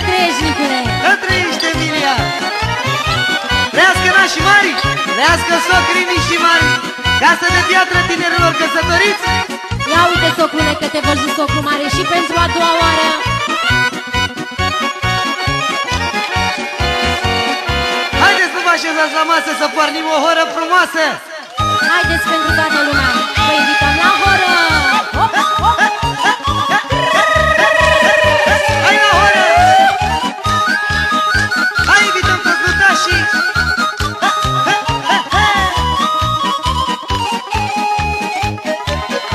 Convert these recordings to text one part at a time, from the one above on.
trăiești, Nicule! Să trăiești, Emilia! Trească nașii mari, trească socrii mici mari, casă de piatră tinerilor căsătoriți. Ia uite, socrule, că te văzut, socru mare, și pentru a doua oară. Haideți să vă așezați la masă să pornim o horă frumoasă. Haideți pentru toată lumea, vă invităm la horă! Hop, hop! Hai la horă! Hai, invităm toți lutașii!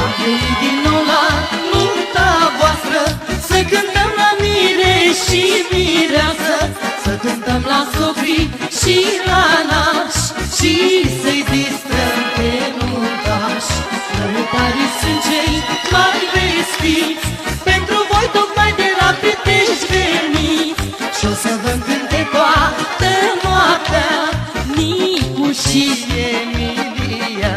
Am venit din nou la nunta voastră, să cântăm la mire și mireasă, să cântăm la socri și la nași, și să-i distrăm pe nuntași. Lăutarii sunt cei mai vestiți, pentru voi tocmai de la Pitești veniți, și o să vă cânte toată noaptea Nicu și Emilia.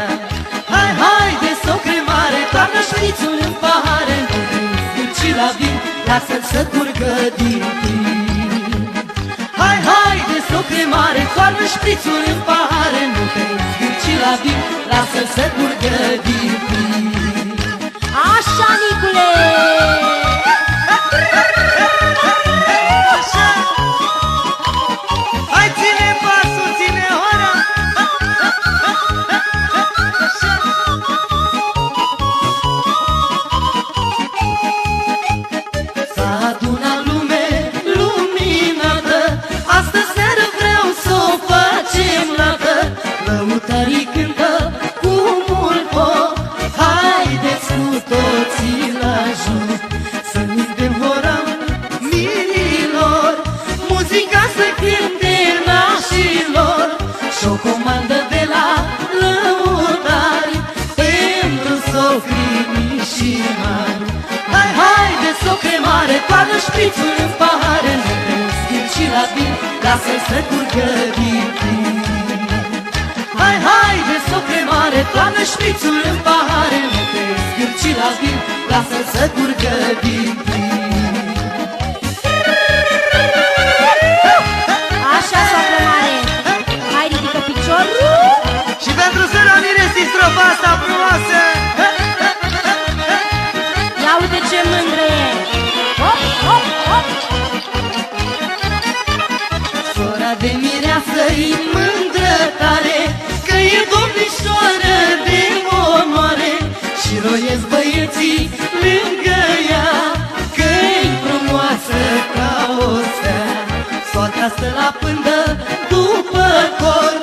Hai, hai de socre mare, toarnă șprițul în pahare, nu te înscrici la vin, lasă-l să curgă din plin. Hai, hai de socre mare, toarnă șprițul în pahare, nu te înscrici la vin, lasă-l să curgă din plin. Așa, Nicule! Așa! Hai, ține pasul, ține hora! Așa! S-a adunat lume luminată, astă seară vreau să o facem lată. Lăutarii cântă cu mult foc, haideți cu toții la joc, să umpem hora mirilor, muzica să cânte nașilor, și o comandă de la lăutari pentru socrii mici și mari. Hai, hai de socre mare, toarnă șprițul în pahare, nu te înscrici la vin, lasă-l să curgă din plin. Hai, hai de socre mare, toarnă șprițul în pahare, nu te înscrici la vin, lasă-l să curgă din plin. Așa, socru mare! Hai, ridică piciorul! Și pentru sora Miresi strofa asta frumoasă! Ia uite ce mândră e! Hop, hop, hop! Sora de mireasă-i mândră tare, că e domnișoară de onoare, și roiesc băieții lângă ea, că-i frumoasă ca o stea. Soacra stă la pândă după cor,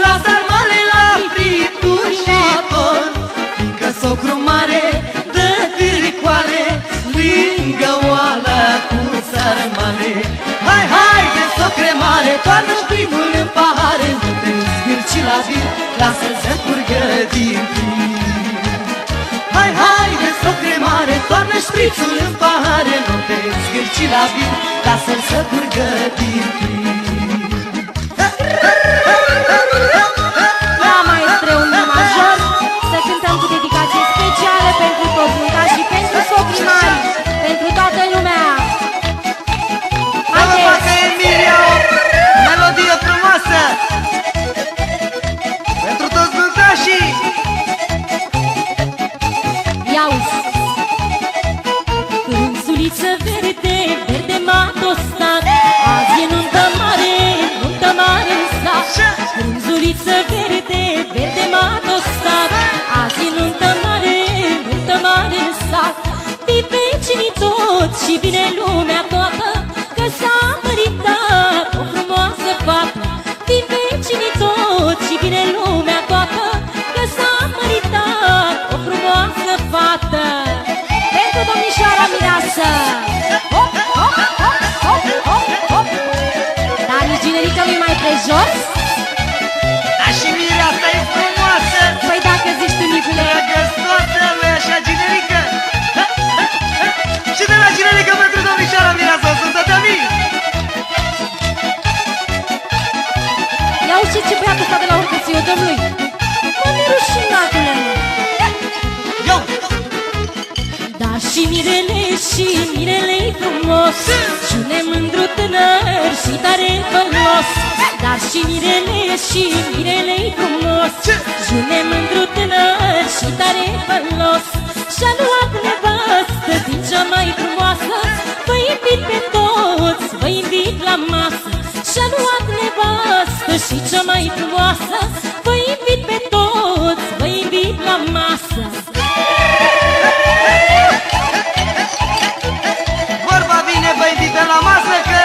la sarmale, la frituri și cor, fiindcă socru mare dă târcoale lângă oala cu sarmale. Hai, hai de socre mare, toarnă șprițul în pahare, nu te înscrici la vin, lasă-l să curgă din plin. Hai, hai de socre mare, toarnă șprițul în pahare, nu te înscrici la vin, lasă-l să curgă din plin. La maestre un major, să cântăm cu dedicație specială pentru toți și pentru socrii mari, pentru toată lumea. Să vă facă Emilia o melodie frumoasă! Pentru toți nuntașii! Ia-uzi! Frunzuliță verde, verde m-a tostat, azi e nuntă mare în sat. Frunzuliță verde, verde m-a tostat, azi e nuntă mare în sat. Fii vecinii toți și vine lumea toată, că s-a măritat o frumoasă fată. Fii vecinii toți și vine lumea toată, că s-a măritat o frumoasă fată. Pentru domnișoara mireasă! Hop, hop, hop, hop, hop, hop! Dar nici generică nu-i mai prejos? Dar și Mirea asta e frumoasă! Păi dacă zici tu, Nicule! Drăgăstoasă, nu-i așa, generică? Și de la generică pentru domnișoara Mireasa, o să te mii! Ia uite ce băiatul ăsta de la urcăție, o dăm lui! Mă, mi-e rușinatule! Eu! Dar Dar și mirele-i frumos Și un mândru tânăr și tare fălos. Dar și mirele-i frumos Și un mândru tânăr și tare fălos. Și-a luat nevastă din cea mai frumoasă. Vă invit pe toți, vă invit la masă. Și-a luat nevastă și cea mai frumoasă. Vă invit pe toți, vă invit la masă. Vorba bine, vă invităm la masă că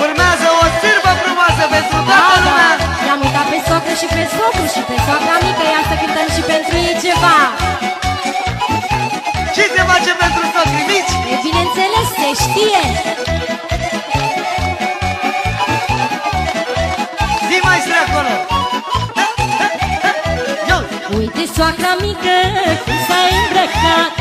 urmează o sârbă frumoasă pentru toată lumea. I-am uitat pe soacră și pe socru și pe soacra mică. Ia să cântăm și pentru ei ceva. Ce se face pentru socrii mici? E bineînțeles, se știe. Zi maestre acolo. Uite soacra mică cum s-a îmbrăcat,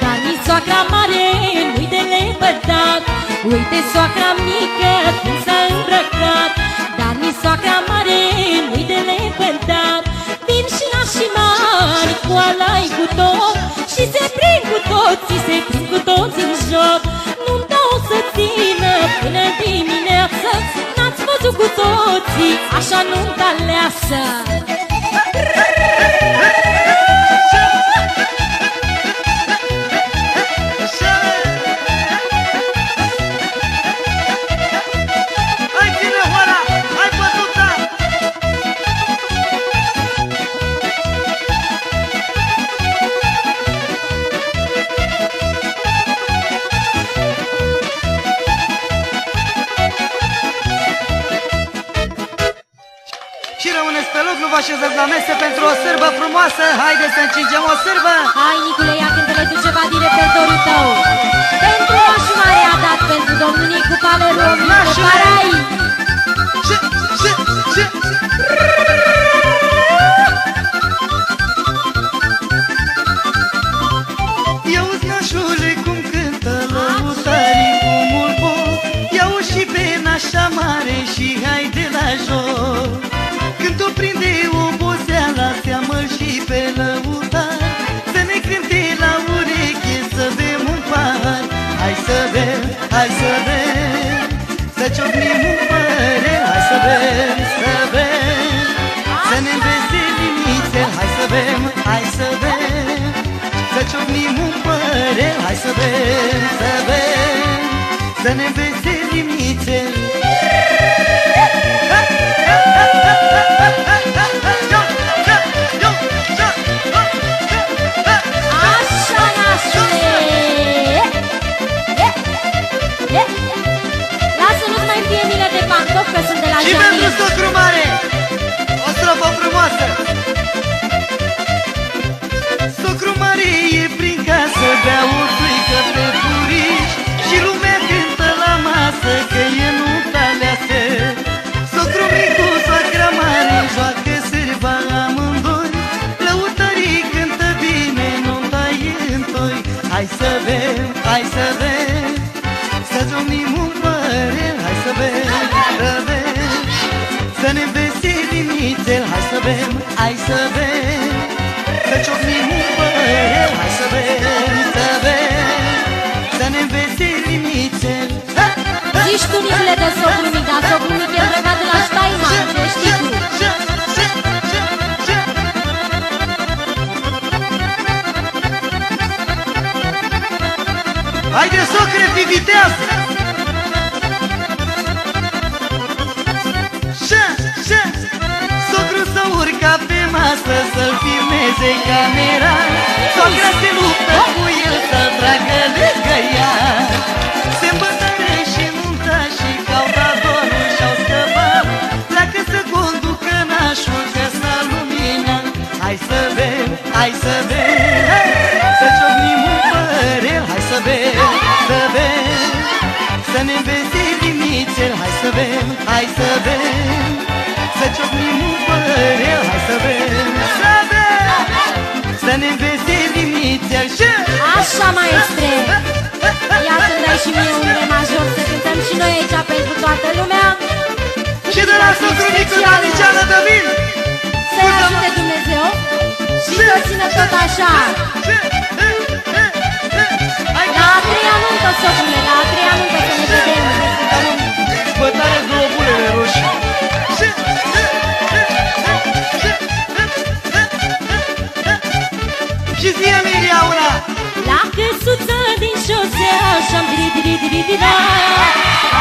dar nici soacra mare nu-i de lepădat. Uite soacra mică cum s-a îmbrăcat, dar nici soacra mare nu-i de lepădat. Vin și nașii mari cu alai cu tot și se prind cu toții, se prind cu toții în joc. Nu-mi dau să țină până dimineață, n-ați văzut cu toții așa nu-mi aleasă. Și rămâneți pe loc, nu vă așezați la mese pentru o sârbă frumoasă. Haideți să încingem o sârbă. Hai, Nicule, ia cântă-le tu ceva din repertoriul tău. Pentru Nașu Mare a dat, pentru domnul Nicu Paleru, Nicu Parai. Ce? Ia-uzi, nașule, cum cântă lăutarii cu mult bol. Ia-uzi și pe Nașa Mare și haide la joc. Când o prinde oboseala, seamă și pe lăutar. Să ne cânte la ureche, să bem un pahar. Hai să bem, hai să bem, să ciocnim un părel. Hai să bem, să bem, să ne înveselim nițel. Hai să bem, hai să bem, să ciocnim un părel. Hai să bem, să bem, să ne înveselim nițel. Așa, Nașule! Lasă, nu-ți mai fie milă de pantofi, că sunt de la Și Jamil. pentru socru mare, o strofă frumoasă. Socru mare e prin casă, bea o plică pe furiș și lumea cântă la masă că e nunta aleasă. Socru micu, soacra mare, joacă sârba amândoi. Lăutarii cântă bine, nunta e întoi. Hai să bem, hai să bem, să ciocnim un părel. Hai să bem, să bem, să ne înveselim nițel. Hai să bem, hai să bem, să ciocnim un părel. Hai să bem, să bem, să ne înveselim nițel. Zici tu, Nicule, de socru mic, dar socru mic e îmbrăcat de la Steinman, ce știi tu. Haide, socre, fi viteaz! Socru să urca pe masă, să-l filmeze camera. Socra se luptă cu el, să-l tragă lângă ea. Se îmbătără și nunta și cautadorul și-au scăpat. Pleacă să conducă nașul, că s-a luminat. Hai să bem, hai să bem, să ciocnim un părel. Hai să bem, să bem, să ne înveselim nițel. Hai să bem, hai să bem, să ciocnim un părel. Hai să bem, să bem, să ne înveselim nițel. Așa, maestre! Ia să-mi dai și mie un re major, să cântăm și noi aici pentru toată lumea. Și de la socru micu, Daniceană Dăvin. Să-i ajute Dumnezeu și să țină tot așa. și-am diri-diri-diri-dira.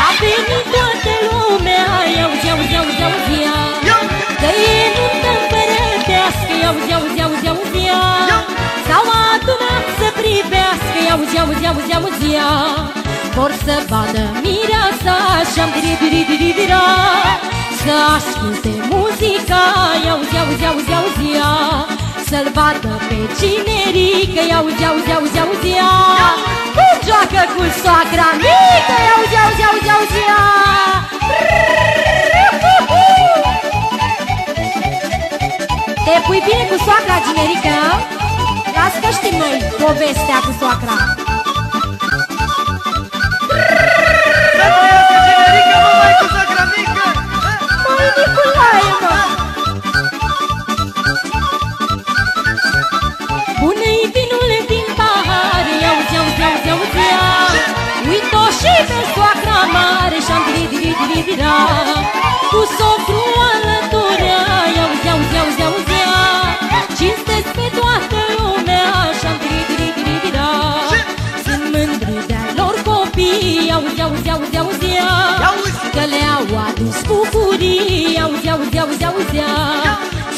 A venit toată lumea, iauzi, iauzi, iauzi, iauzi, că e nuntă împărătească, iauzi, iauzi, iauzi, iauzi, s-au adunat să privească, iauzi, iauzi, iauzi, iauzi, vor să vadă mireasa și-am diri-diri-diri-dira, să asculte muzica, iauzi, iauzi, iauzi, iauzi, să-l vadă pe cinerică, iauzi, iauzi, iauzi, iauzi, cum joacă cu soacra mică, iauzi, iauzi, iauzi, iauzi. Te pui bine cu soacra, generică? Las că știm noi povestea cu soacra. Să trăiască generică, mă, mai cu soacra mică. Măi, Nicolae, mă! Pune-i vinul din pahar, iauzi, iauzi, iauzi, iauzi, uit-o și pe soacra mare și-am diri-diri-diri-dira, cu socru alăturea, iauzi, iauzi, iauzi, iauzi, cinstesc pe toată lumea și-am diri-diri-diri-dira, sunt mândri de-a lor copii, iauzi, iauzi, iauzi, iauzi, că le-au adus bucurii, iauzi, iauzi, iauzi, iauzi,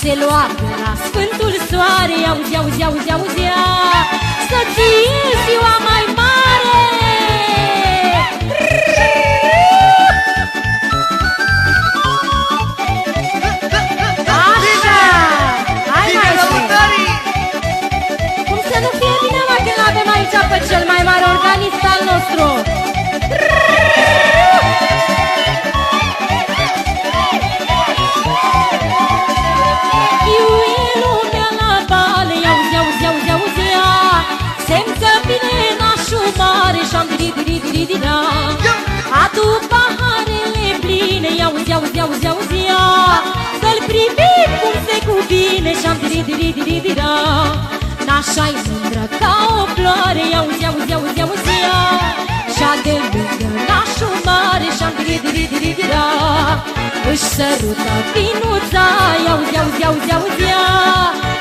se luară la Sfântul Soare, iauzi, iauzi, iauzi, iauzi, să ție ziua mai mare! Așa! Hai, maestre! Cum să nu fie bine, mă, că l-avem aici pe cel mai mare organist al nostru! Și-am diri-diri-diri-dira, adu paharele pline, iauzi, iauzi, iauzi, iauzi, să-l privim cum se cuvine, și-am diri-diri-diri-dira, nașa-i mândră ca o floare, iauzi, iauzi, iauzi, iauzi, și-a de lângă nașul mare, și-am diri-diri-diri-dira, își sărută vinuța, iauzi, iauzi, iauzi, iauzi,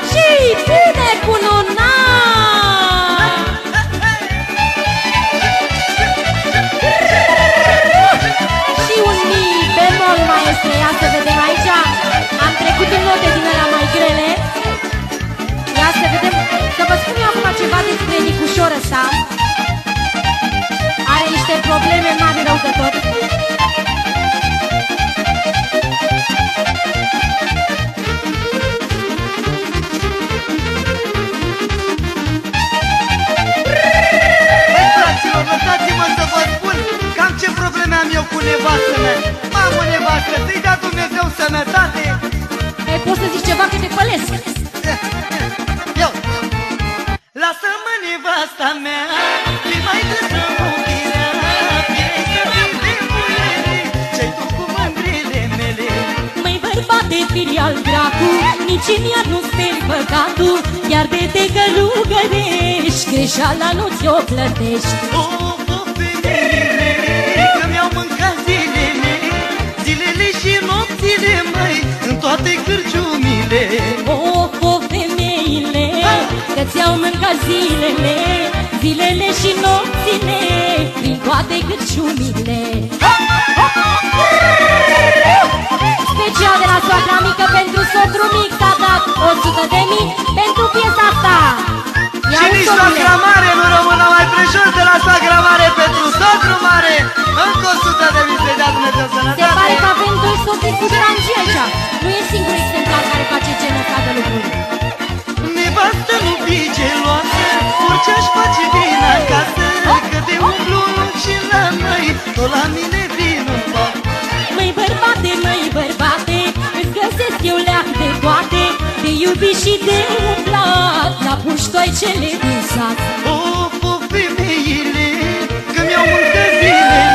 și-i pune cu nuna. Maestre, ia să vedem aici. Am trecut în note din alea mai grele. Ia să vedem. Să vă spun eu acum ceva despre Nicușor ăsta. Are niște probleme mari rău de tot. Băi, fraților, lăsați-mă să vă spun cam ce probleme am eu cu nevastă mea. Am o nevastă, să-i dea Dumnezeu sănătate. Ei, poți să zici ceva că te pălesc. Eu. Lasă-mă nevasta mea, fi mai dă-să iubirea, fie să fii muiere, ce-ai tu cu mândrile mele. Măi, bărbate, firi al dracu, nici în iar nu speri păcatul, iar de te călugărești, greșeala nu ți-o plătești. O, femeile, că mi-au mâncat zilele, zilele și nopțile, măi, în toate cârciumile. O, femeile, că ți-au mâncat zilele, zilele și nopțile, prin toate cârciumile. Special de la soacra mică pentru socru mic s-a dat 100.000 pentru piesa asta. Și nici soacra mare nu rămână mai prejos de la soacra mare pentru socru mare. Încă 100.000 să-i dea Dumnezeu sănătate. Se pare că avem doi soții cu strangii aici. Nu e singur exemplar care face genul ăsta de lucruri. Nevastă nu fii geloasă, orice aș face bine acasă, că de umblu lung și la noi, tot la mine vin un foc. Măi, bărbate, îți găsesc eu leac de toate, de iubit și de umblat, la puștoi cele din sat. O, femeile, că mi-au mâncat zilele,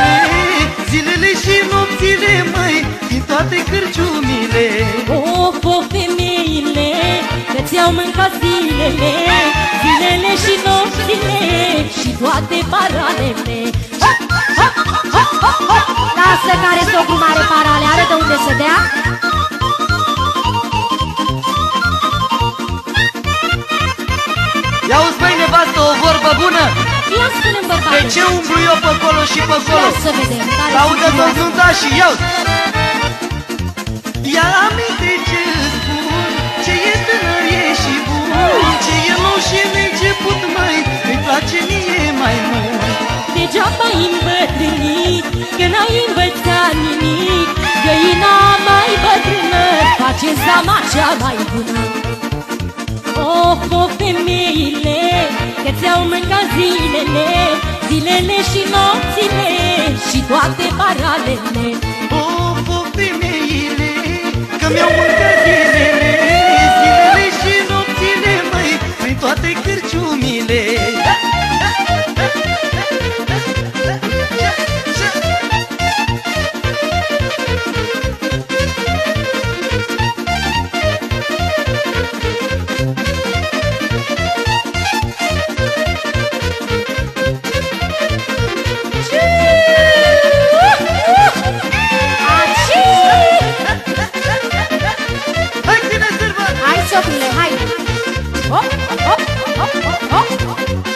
zilele și nopțile, măi, din toate cârciumile. O, femeile, că ți-au mâncat zilele, zilele și nopțile, și toate paralele. Lasă care socru mare parale, are de unde să dea? Ia-uzi, băi, nevastă, o vorbă bună. Ia spune-mi, De bărbatul. ce umblu eu pe acolo și pe acolo? Ia să vedem. Care Audă sunt tot ele? nunta și eu. Ia aminte ce spun, ce e tânăr e și bun, ce e nou și neînceput, măi, îi place mie mai mult. Degeaba ai îmbătrânit, că n-ai învățat nimic. Găina mai bătrână face zama cea mai bună. Of, of, femeile, că ți-au mâncat zilele, zilele și nopțile și toate paralele. Of, of, femeile, că mi-au mâncat zilele, zilele și nopțile, măi, prin toate cârciumile. Hai, ține sârbă! Hai, socrule, hai! Hop, hop, hop, hop, hop, hop!